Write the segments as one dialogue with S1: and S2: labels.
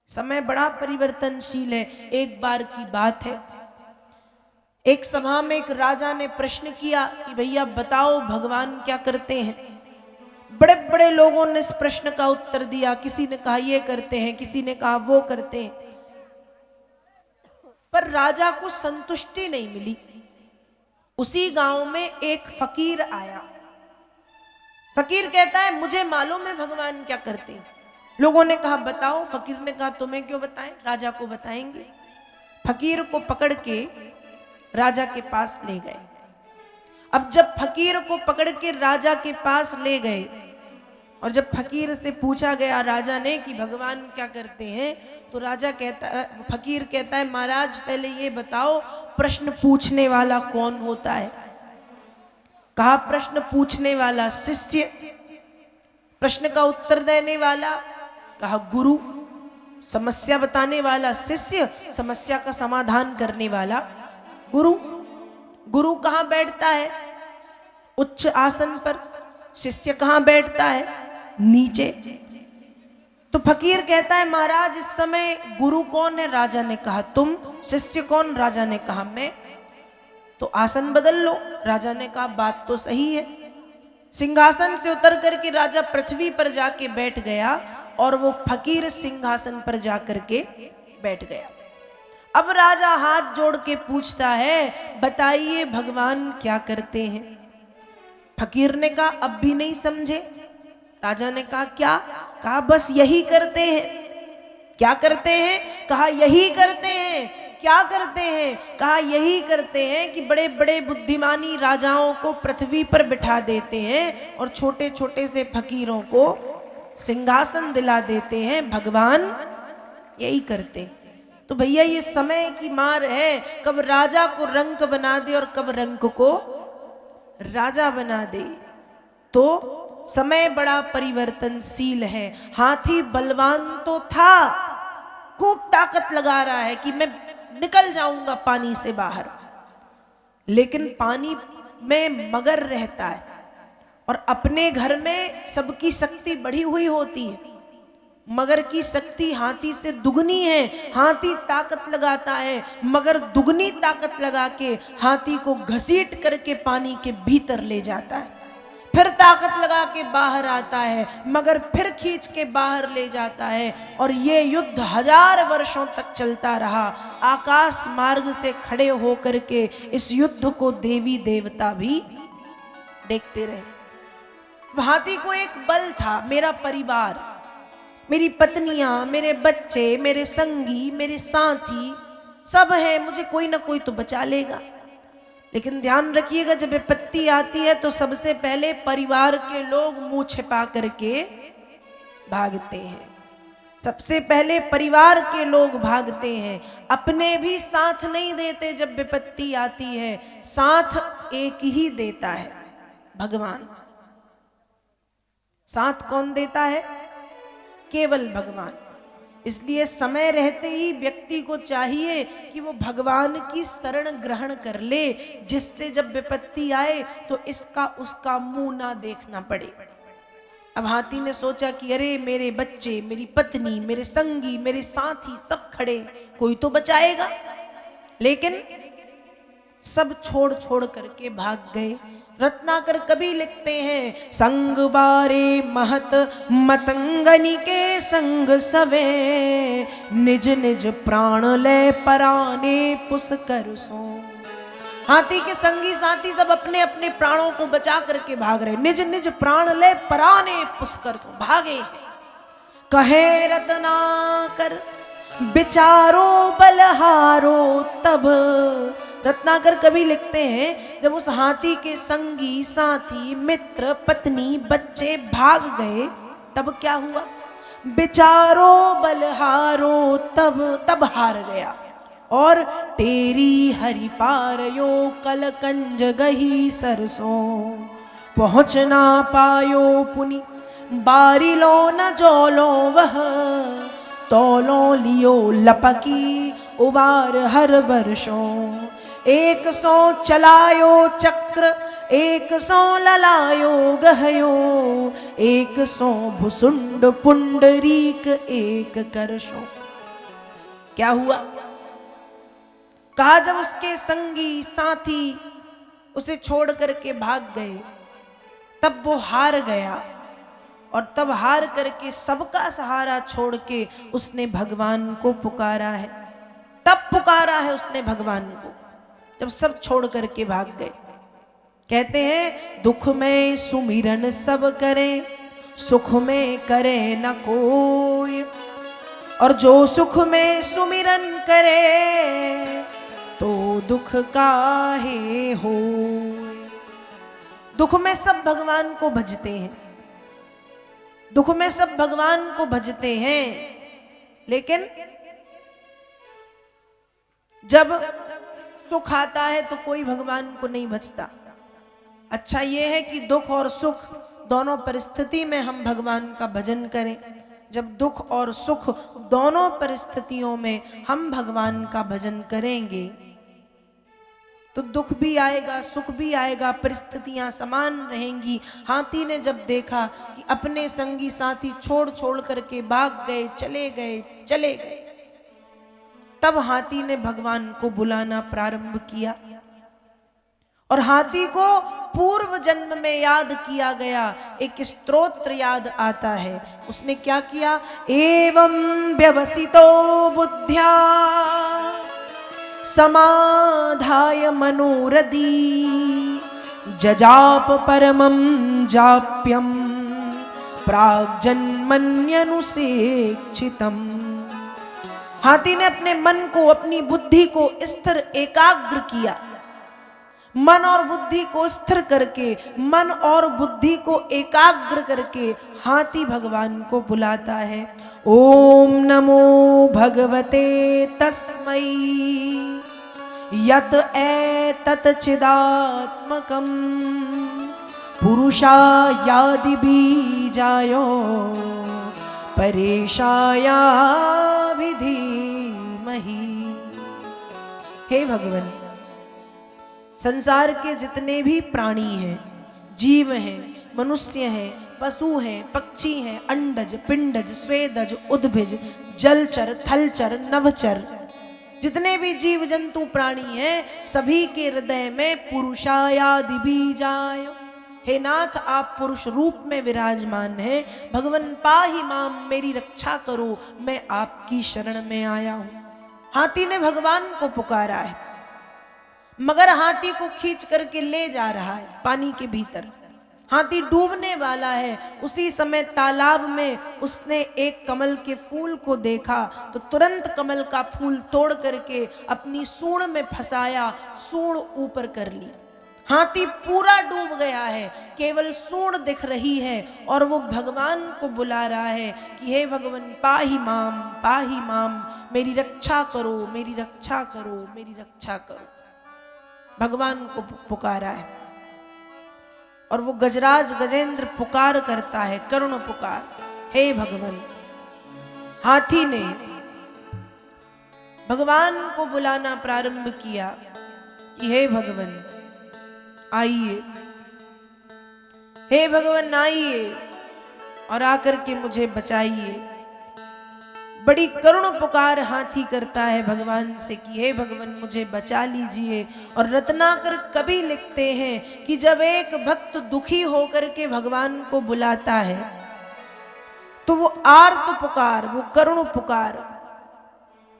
S1: समय बड़ा परिवर्तनशील है। एक बार की बात है, एक सभा में एक राजा ने प्रश्न किया कि भैया बताओ भगवान क्या करते हैं। बड़े बड़े लोगों ने इस प्रश्न का उत्तर दिया। किसी ने कहा ये करते हैं, किसी ने कहा वो करते हैं, पर राजा को संतुष्टि नहीं मिली। उसी गांव में एक फकीर आया। फकीर कहता है मुझे मालूम है भगवान क्या करते हैं। लोगों ने कहा बताओ। फकीर ने कहा तुम्हें क्यों बताएं, राजा को बताएंगे। फकीर को पकड़ के राजा के पास ले गए। अब जब फकीर को पकड़ के राजा के पास ले गए और जब फकीर से पूछा गया राजा ने कि भगवान क्या करते हैं, तो राजा कहता है, फकीर कहता है महाराज पहले ये बताओ प्रश्न पूछने वाला कौन होता है। कहा प्रश्न पूछने वाला शिष्य, प्रश्न का उत्तर देने वाला कहा गुरु, समस्या बताने वाला शिष्य, समस्या का समाधान करने वाला गुरु। गुरु कहाँ बैठता है? उच्च आसन पर। शिष्य कहाँ बैठता है? नीचे। तो फकीर कहता है महाराज इस समय गुरु कौन है? राजा ने कहा तुम। शिष्य कौन? राजा ने कहा मैं। तो आसन बदल लो। राजा ने कहा बात तो सही है। सिंहासन से उतर करके राजा पृथ्वी पर जाके बैठ गया और वो फकीर सिंहासन पर जाकर के बैठ गया। अब राजा हाथ जोड़ के पूछता है बताइए भगवान क्या करते हैं। फकीर ने कहा अब भी नहीं समझे। राजा ने कहा क्या? कहा बस यही करते हैं। क्या करते हैं? कहा यही करते हैं। क्या करते हैं? कहा यही करते हैं कि बड़े बड़े बुद्धिमानी राजाओं को पृथ्वी पर बिठा देते हैं और छोटे छोटे से फकीरों को सिंहासन दिला देते हैं। भगवान यही करते। तो भैया ये समय की मार है, कब राजा को रंक बना दे और कब रंक को राजा बना दे। तो समय बड़ा परिवर्तनशील है। हाथी बलवान तो था, खूब ताकत लगा रहा है कि मैं निकल जाऊंगा पानी से बाहर, लेकिन पानी में मगर रहता है और अपने घर में सबकी शक्ति बढ़ी हुई होती है। मगर की शक्ति हाथी से दुगनी है। हाथी ताकत लगाता है, मगर दुगनी ताकत लगा के हाथी को घसीट करके पानी के भीतर ले जाता है। फिर ताकत लगा के बाहर आता है, मगर फिर खींच के बाहर ले जाता है। और ये युद्ध 1000 वर्षों तक चलता रहा। आकाश मार्ग से खड़े होकर के इस युद्ध को देवी देवता भी देखते रहे। हाथी को एक बल था, मेरा परिवार, मेरी पत्नियां, मेरे बच्चे, मेरे संगी, मेरे साथी सब है, मुझे कोई ना कोई तो बचा लेगा। लेकिन ध्यान रखिएगा जब विपत्ति आती है तो सबसे पहले परिवार के लोग मुंह छिपा करके भागते हैं। सबसे पहले परिवार के लोग भागते हैं, अपने भी साथ नहीं देते। जब विपत्ति आती है साथ एक ही देता है, भगवान। साथ कौन देता है? केवल भगवान। इसलिए समय रहते ही व्यक्ति को चाहिए कि वो भगवान की शरण ग्रहण कर ले, जिससे जब विपत्ति आए तो इसका उसका मुंह ना देखना पड़े। अब हाथी ने सोचा कि अरे मेरे बच्चे, मेरी पत्नी, मेरे संगी, मेरे साथी सब खड़े, कोई तो बचाएगा। लेकिन सब छोड़ छोड़ करके भाग गए। रत्नाकर कवि लिखते हैं संग बारे महत मतंगनी के संग सवे, निज निज प्राण ले पराने पुष्कर सो। हाथी के संगी साथी सब अपने अपने प्राणों को बचा करके भाग रहे। निज निज प्राण ले पराने पुष्कर सो, भागे। कहे रत्नाकर बिचारो बलहारो तब। रत्नाकर कवि लिखते हैं जब उस हाथी के संगी साथी मित्र पत्नी बच्चे भाग गए तब क्या हुआ? बेचारो बलहारो तब हार गया। और तेरी हरि पार यो कल कंज गही सरसों, पहुँच ना पायो पुनि बारी लो न जोलो वह, तोलो लियो लपकी उबार हर वर्षों। 100 चलायो चक्र 100 ललायो गहयो, 100 भुसुंड पुंडरीक एक करशो। क्या हुआ? कहा जब उसके संगी साथी उसे छोड़ करके भाग गए, तब वो हार गया, और तब हार करके सबका सहारा छोड़ के उसने भगवान को पुकारा है। तब पुकारा है उसने भगवान को, जब सब छोड़ करके भाग गए। कहते हैं दुख में सुमिरन सब करें, सुख में करे न कोई, और जो सुख में सुमिरन करे तो दुख काहे हो। दुख में सब भगवान को भजते हैं, दुख में सब भगवान को भजते हैं, लेकिन जब सुख आता है तो कोई भगवान को नहीं भजता। अच्छा यह है कि दुख और सुख दोनों परिस्थिति में हम भगवान का भजन करें। जब दुख और सुख दोनों परिस्थितियों में हम भगवान का भजन करेंगे तो दुख भी आएगा, सुख भी आएगा, परिस्थितियां समान रहेंगी। हाथी ने जब देखा कि अपने संगी साथी छोड़ छोड़ करके भाग गए, चले गए, तब हाथी ने भगवान को बुलाना प्रारंभ किया, और हाथी को पूर्व जन्म में याद किया गया। एक स्तोत्र याद आता है, उसने क्या किया? एवं व्यवसितो बुद्ध्या समाधाय मनोरथी जजाप परमं जाप्यम प्राग्जन्मन्यनुसेक्षितम्। हाथी ने अपने मन को, अपनी बुद्धि को स्थिर एकाग्र किया। मन और बुद्धि को स्थिर करके, मन और बुद्धि को एकाग्र करके हाथी भगवान को बुलाता है। ओम नमो भगवते तस्मै यत एतत् चिदात्मकं पुरुषायादि बीजायो परेशायाभिधीमहि। हे भगवान, संसार के जितने भी प्राणी हैं, जीव हैं, मनुष्य हैं, पशु हैं, पक्षी हैं, अंडज, पिंडज, स्वेदज, उद्भिज, जलचर, थलचर, नभचर, जितने भी जीव जंतु प्राणी हैं, सभी के हृदय में पुरुषायादि बीजाय। हे नाथ, आप पुरुष रूप में विराजमान हैं। भगवन पाहि माम, मेरी रक्षा करो, मैं आपकी शरण में आया हूं। हाथी ने भगवान को पुकारा है, मगर हाथी को खींच करके ले जा रहा है पानी के भीतर। हाथी डूबने वाला है। उसी समय तालाब में उसने एक कमल के फूल को देखा, तो तुरंत कमल का फूल तोड़ करके अपनी सूंड में फंसाया, सूंड ऊपर कर ली। हाथी पूरा डूब गया है, केवल सूंड दिख रही है, और वो भगवान को बुला रहा है कि हे भगवान पाहि माम, मेरी रक्षा करो, मेरी रक्षा करो, मेरी रक्षा करो। भगवान को पुकारा है, और वो गजराज गजेंद्र पुकार करता है, करुण पुकार, हे भगवान। हाथी ने भगवान को बुलाना प्रारंभ किया कि हे भगवान आइए, हे भगवान आइए, और आकर के मुझे बचाइए। बड़ी करुण पुकार हाथी करता है भगवान से कि हे भगवान मुझे बचा लीजिए। और रत्नाकर कवि लिखते हैं कि जब एक भक्त दुखी होकर के भगवान को बुलाता है तो वो आर्त पुकार, वो करुण पुकार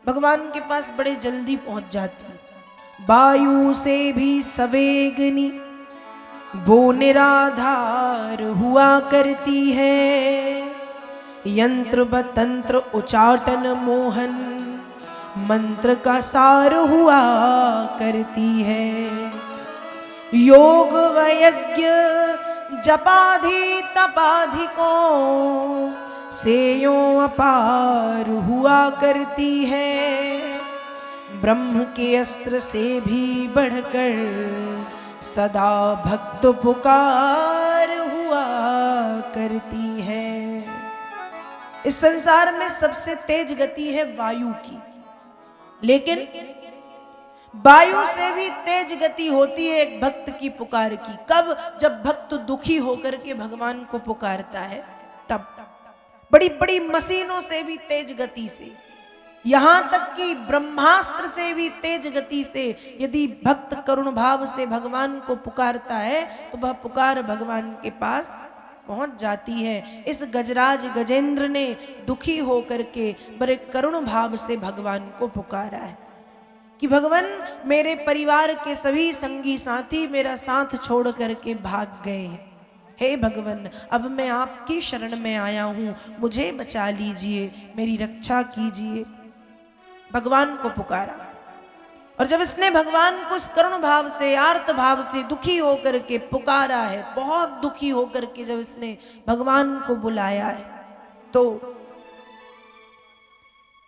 S1: भगवान के पास बड़े जल्दी पहुंच जाती है। वायु से भी सवेगनी वो निराधार हुआ करती है, यंत्र बतंत्र उचाटन मोहन मंत्र का सार हुआ करती है। योग वयज्ञ जपाधि तपाधि को से यो अपार हुआ करती है, ब्रह्म के अस्त्र से भी बढ़कर सदा भक्त पुकार हुआ करती है। इस संसार में सबसे तेज गति है वायु की, लेकिन वायु से भी तेज गति होती है एक भक्त की पुकार की। कब? जब भक्त दुखी होकर के भगवान को पुकारता है, तब बड़ी बड़ी मशीनों से भी तेज गति से, यहां तक कि ब्रह्मास्त्र से भी तेज गति से यदि भक्त करुण भाव से भगवान को पुकारता है तो वह पुकार भगवान के पास पहुंच जाती है। इस गजराज गजेंद्र ने दुखी होकर के बड़े करुण भाव से भगवान को पुकारा है कि भगवान, मेरे परिवार के सभी संगी साथी मेरा साथ छोड़ करके भाग गए हैं। हे भगवान, अब मैं आपकी शरण में आया हूं, मुझे बचा लीजिए, मेरी रक्षा कीजिए। भगवान को पुकारा और जब इसने भगवान को इस करुण भाव से, आर्त भाव से दुखी होकर के पुकारा है, बहुत दुखी होकर के जब इसने भगवान को बुलाया है, तो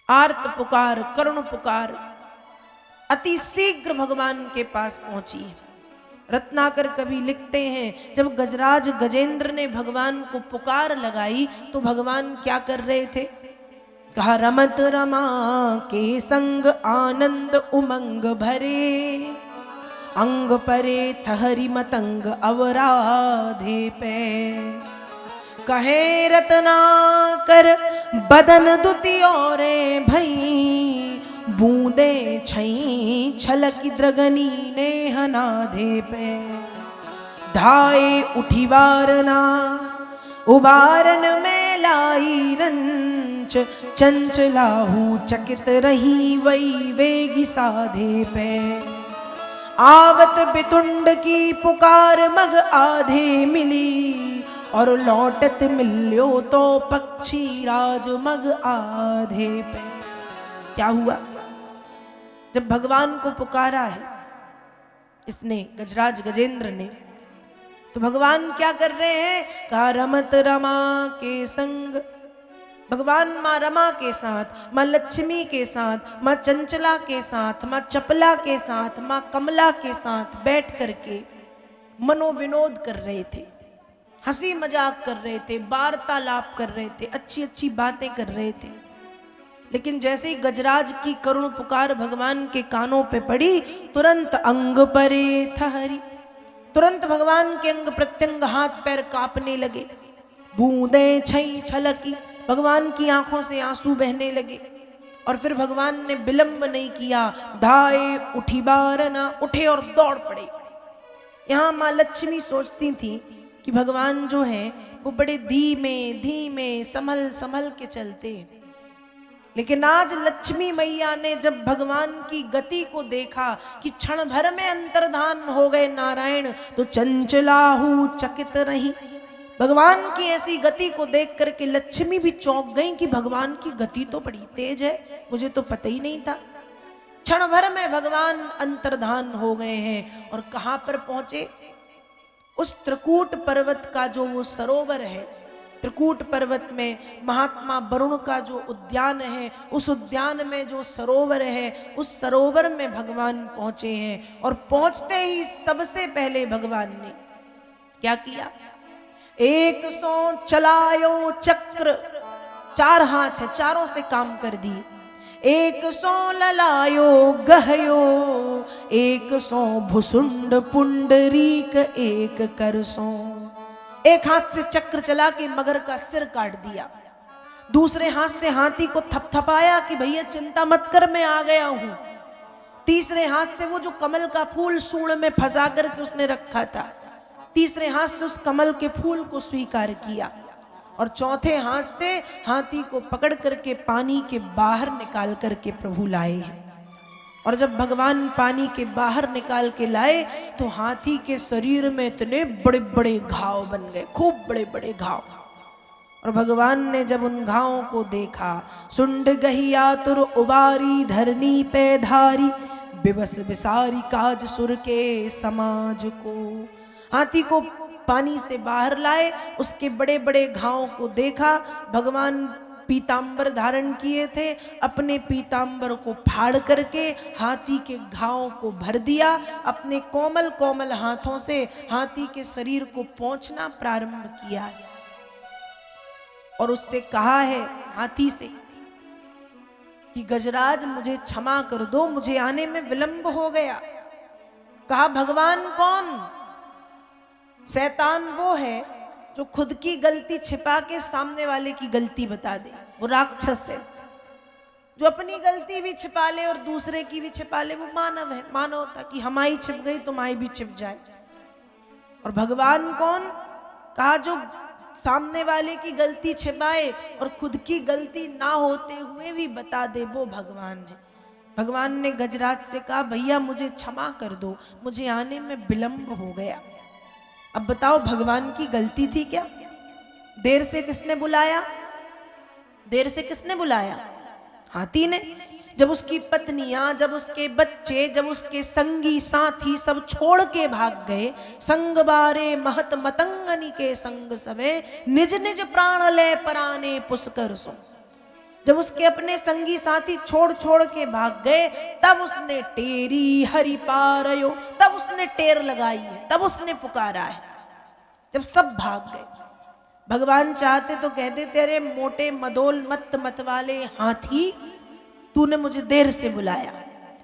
S1: आर्त पुकार, करुण पुकार अति शीघ्र भगवान के पास पहुंची। रत्नाकर कवि लिखते हैं, जब गजराज गजेंद्र ने भगवान को पुकार लगाई तो भगवान क्या कर रहे थे? कहा, रमत रमा के संग आनंद उमंग भरे, अंग परे थहरी मतंग अवराधे पे। कहे रत्नाकर बदन दुति और भई, बूंदे छई छलकी द्रगनी ने हनाधे पे। धाए उठी वारना उबारन में लाई रंच, चंचलाहू चकित रही वही वेगी साधे पे। आवत बितुंड की पुकार मग आधे मिली, और लौटत मिल्यो तो पक्षी राज मग आधे पे। क्या हुआ? जब भगवान को पुकारा है इसने, गजराज गजेंद्र ने, तो भगवान क्या कर रहे हैं? कहा, रमत रमा के संग, भगवान माँ रमा के साथ, माँ लक्ष्मी के साथ, माँ चंचला के साथ, माँ चपला के साथ, माँ कमला के साथ बैठ करके मनोविनोद कर रहे थे, हंसी मजाक कर रहे थे, वार्तालाप कर रहे थे, अच्छी अच्छी बातें कर रहे थे। लेकिन जैसे ही गजराज की करुण पुकार भगवान के कानों पे पड़ी, तुरंत अंग परे थहरी, तुरंत भगवान के अंग प्रत्यंग हाथ पैर कांपने लगे। बूंदे छई छलकी, भगवान की आंखों से आंसू बहने लगे। और फिर भगवान ने विलंब नहीं किया, धाए उठी बारना, उठे और दौड़ पड़े। यहां मां लक्ष्मी सोचती थी कि भगवान जो है वो बड़े धीमे धीमे संभल संभल के चलते हैं, लेकिन आज लक्ष्मी मैया ने जब भगवान की गति को देखा कि क्षण भर में अंतर्धान हो गए नारायण, तो चंचलाहू चकित रही। भगवान की ऐसी गति को देख करके लक्ष्मी भी चौंक गई कि भगवान की गति तो बड़ी तेज है, मुझे तो पता ही नहीं था। क्षण भर में भगवान अंतर्धान हो गए हैं और कहां पर पहुंचे? उस त्रिकूट पर्वत का जो वो सरोवर है, त्रिकूट पर्वत में महात्मा वरुण का जो उद्यान है, उस उद्यान में जो सरोवर है, उस सरोवर में भगवान पहुंचे हैं। और पहुंचते ही सबसे पहले भगवान ने क्या किया? 100 चलायो चक्र, 4 हाथ है, चारों से काम कर दिए। 100 ललायो गहयो, 100 भुसुंड पुंडरीक एक करसो। एक हाथ से चक्र चला के मगर का सिर काट दिया, दूसरे हाथ से हाथी को थपथपाया कि भैया चिंता मत कर, मैं आ गया हूं। तीसरे हाथ से वो जो कमल का फूल सूंड में फंसा करके उसने रखा था, तीसरे हाथ से उस कमल के फूल को स्वीकार किया। और चौथे हाथ से हाथी को पकड़ करके पानी के बाहर निकाल करके प्रभु लाए हैं। और जब भगवान पानी के बाहर निकाल के लाए तो हाथी के शरीर में इतने बड़े बड़े घाव बन गए, खूब बड़े बड़े घाव। और भगवान ने जब उन घावों को देखा, सुंड गही आतुर उबारी धरनी पे धारी, बिवस बिसारी काज सुर के समाज को। हाथी को पानी से बाहर लाए, उसके बड़े बड़े घावों को देखा। भगवान पीतांबर धारण किए थे, अपने पीतांबर को फाड़ करके हाथी के घावों को भर दिया। अपने कोमल कोमल हाथों से हाथी के शरीर को पोंछना प्रारंभ किया और उससे कहा है, हाथी से, कि गजराज मुझे क्षमा कर दो, मुझे आने में विलंब हो गया। कहा, भगवान कौन? शैतान वो है जो खुद की गलती छिपा के सामने वाले की गलती बता दे, वो राक्षस है। जो अपनी गलती भी छिपा ले और दूसरे की भी छिपा ले, वो मानव है। मानवता की हमारी छिप गई तुम्हारी भी छिप जाए। और भगवान कौन? कहा जो सामने वाले की गलती छिपाए और खुद की गलती ना होते हुए भी बता दे, वो भगवान है। भगवान ने गजराज से कहा भैया मुझे क्षमा कर दो, मुझे आने में विलंब हो गया। अब बताओ भगवान की गलती थी क्या? देर से किसने बुलाया? देर से किसने बुलाया? हाथी ने। जब उसकी पत्नियां, जब उसके बच्चे, जब उसके संगी साथी सब छोड़ के भाग गए, संग बारे महत मतंगनी के संग सवे, निज निज प्राण ले पराने पुष्कर सो। जब उसके अपने संगी साथी छोड़ छोड़ के भाग गए, तब उसने टेरी हरि पारयो, तब उसने टेर लगाई है, तब उसने पुकारा है। जब सब भाग गए, भगवान चाहते तो कहते तेरे मोटे मदोल मत वाले हाथी, तूने मुझे देर से बुलाया,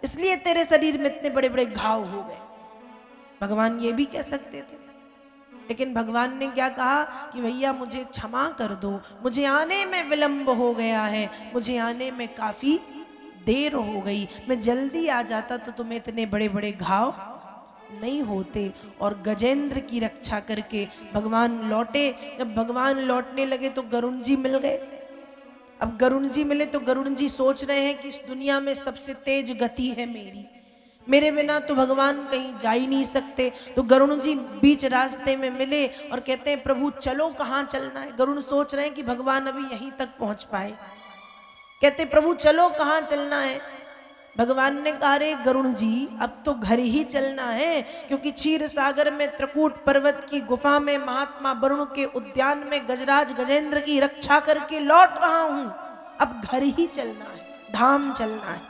S1: इसलिए तेरे शरीर में इतने बड़े बड़े घाव हो गए। भगवान ये भी कह सकते थे, लेकिन भगवान ने क्या कहा कि भैया मुझे क्षमा कर दो, मुझे आने में विलंब हो गया है, मुझे आने में काफी देर हो गई, मैं जल्दी आ जाता तो तुम्हें इतने बड़े बड़े घाव नहीं होते। और गजेंद्र की रक्षा करके भगवान लौटे। जब भगवान लौटने लगे तो गरुण जी मिल गए। अब गरुण जी मिले तो गरुण जी सोच रहे हैं कि इस दुनिया में सबसे तेज गति है मेरी, मेरे बिना तो भगवान कहीं जा ही नहीं सकते। तो गरुण जी बीच रास्ते में मिले और कहते हैं प्रभु चलो, कहाँ चलना है? गरुण सोच रहे हैं कि भगवान अभी यहीं तक पहुंच पाए। कहते प्रभु चलो, कहाँ चलना है? भगवान ने कहा रे गरुण जी अब तो घर ही चलना है, क्योंकि क्षीर सागर में त्रिकूट पर्वत की गुफा में महात्मा वरुण के उद्यान में गजराज गजेंद्र की रक्षा करके लौट रहा हूं, अब घर ही चलना है, धाम चलना है।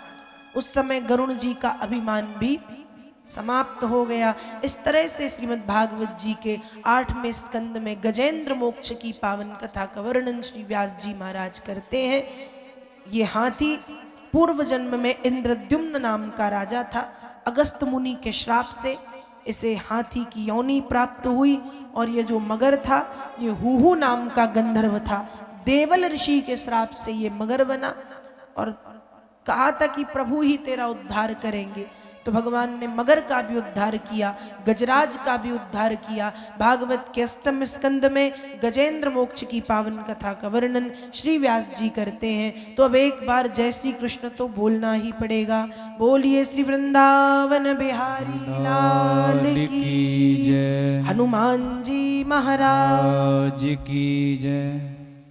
S1: उस समय गरुण जी का अभिमान भी समाप्त हो गया। इस तरह से श्रीमद् भागवत जी के 8वें स्कंद में गजेंद्र मोक्ष की पावन कथा का वर्णन श्री व्यास जी महाराज करते हैं। ये हाथी पूर्व जन्म में इंद्रद्युम्न नाम का राजा था। अगस्त मुनि के श्राप से इसे हाथी की योनि प्राप्त हुई, और ये जो मगर था ये हुहु नाम का गंधर्व था। देवल ऋषि के श्राप से ये मगर बना और कहा था कि प्रभु ही तेरा उद्धार करेंगे। तो भगवान ने मगर का भी उद्धार किया, गजराज का भी उद्धार किया। भागवत के 8वें स्कंद में गजेंद्र मोक्ष की पावन कथा का वर्णन श्री व्यास जी करते हैं। तो अब एक बार जय श्री कृष्ण तो बोलना ही पड़ेगा। बोलिए श्री वृंदावन बिहारी लाल की जय, हनुमान जी महाराज की जय।